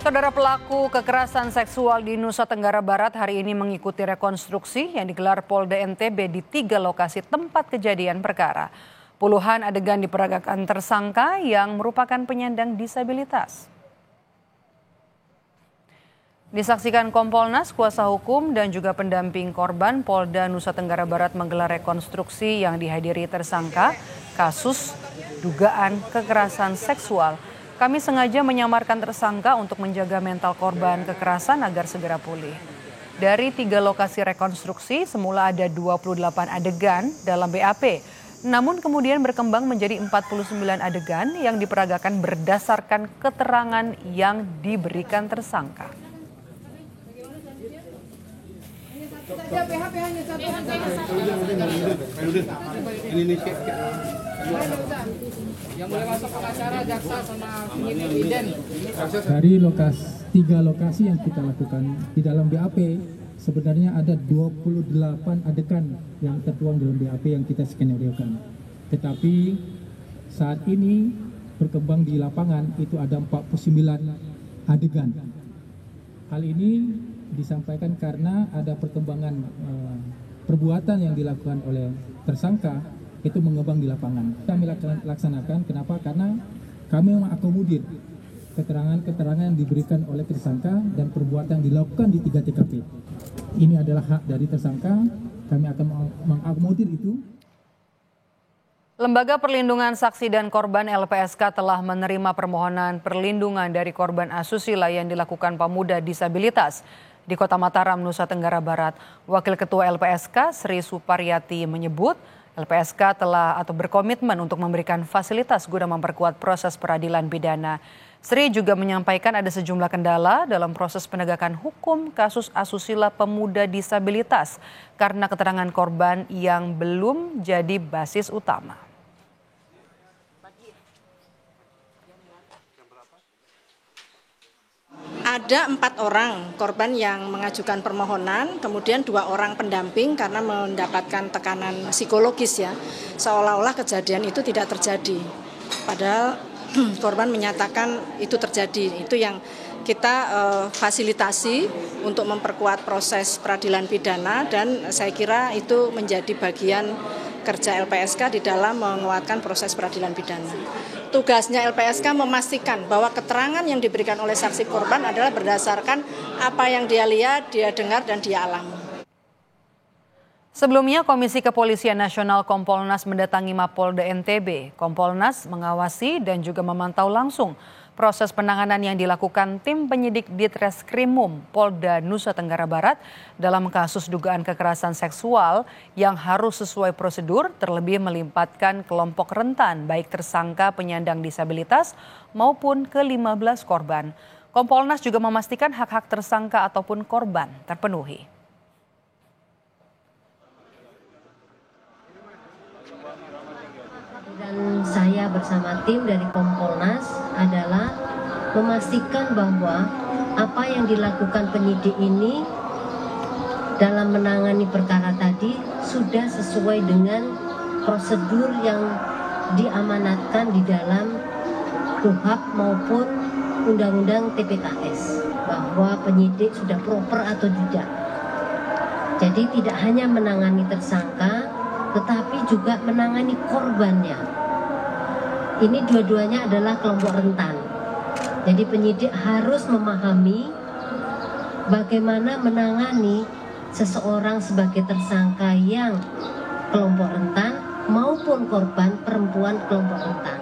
Saudara, pelaku kekerasan seksual di Nusa Tenggara Barat hari ini mengikuti rekonstruksi yang digelar Polda NTB di 3 lokasi tempat kejadian perkara. Puluhan adegan diperagakan tersangka yang merupakan penyandang disabilitas. Disaksikan Kompolnas, kuasa hukum dan juga pendamping korban, Polda Nusa Tenggara Barat menggelar rekonstruksi yang dihadiri tersangka kasus dugaan kekerasan seksual. Kami sengaja menyamarkan tersangka untuk menjaga mental korban kekerasan agar segera pulih. Dari 3 lokasi rekonstruksi, semula ada 28 adegan dalam BAP. Namun kemudian berkembang menjadi 49 adegan yang diperagakan berdasarkan keterangan yang diberikan tersangka. Dari 3 lokasi yang kita lakukan di dalam BAP, sebenarnya ada 28 adegan yang tertuang dalam BAP yang kita skenario-kan. Tetapi saat ini berkembang di lapangan itu ada 49 adegan. Hal ini disampaikan karena ada perkembangan perbuatan yang dilakukan oleh tersangka itu mengembang di lapangan. Kami laksanakan, kenapa? Karena kami mengakomodir keterangan-keterangan yang diberikan oleh tersangka dan perbuatan yang dilakukan di 3 TKP. Ini adalah hak dari tersangka, kami akan mengakomodir itu. Lembaga Perlindungan Saksi dan Korban LPSK telah menerima permohonan perlindungan dari korban asusila yang dilakukan pemuda disabilitas di Kota Mataram, Nusa Tenggara Barat. Wakil Ketua LPSK Sri Suparyati menyebut LPSK telah atau berkomitmen untuk memberikan fasilitas guna memperkuat proses peradilan pidana. Sri juga menyampaikan ada sejumlah kendala dalam proses penegakan hukum kasus asusila pemuda disabilitas karena keterangan korban yang belum jadi basis utama. Ada 4 orang korban yang mengajukan permohonan, kemudian 2 orang pendamping karena mendapatkan tekanan psikologis ya, seolah-olah kejadian itu tidak terjadi. Padahal korban menyatakan itu terjadi. Itu yang kita fasilitasi untuk memperkuat proses peradilan pidana, dan saya kira itu menjadi bagian kerja LPSK di dalam menguatkan proses peradilan pidana. Tugasnya LPSK memastikan bahwa keterangan yang diberikan oleh saksi korban adalah berdasarkan apa yang dia lihat, dia dengar, dan dia alami. Sebelumnya, Komisi Kepolisian Nasional Kompolnas mendatangi Mapolda NTB. Kompolnas mengawasi dan juga memantau langsung proses penanganan yang dilakukan tim penyidik Ditreskrimum Polda Nusa Tenggara Barat dalam kasus dugaan kekerasan seksual yang harus sesuai prosedur, terlebih melibatkan kelompok rentan baik tersangka penyandang disabilitas maupun ke-15 korban. Kompolnas juga memastikan hak-hak tersangka ataupun korban terpenuhi. Dan saya bersama tim dari Kompolnas adalah memastikan bahwa apa yang dilakukan penyidik ini dalam menangani perkara tadi sudah sesuai dengan prosedur yang diamanatkan di dalam KUHP maupun Undang-Undang TPKS, bahwa penyidik sudah proper atau tidak. Jadi tidak hanya menangani tersangka, tetapi juga menangani korbannya. Ini dua-duanya adalah kelompok rentan. Jadi penyidik harus memahami bagaimana menangani seseorang sebagai tersangka yang kelompok rentan maupun korban perempuan kelompok rentan.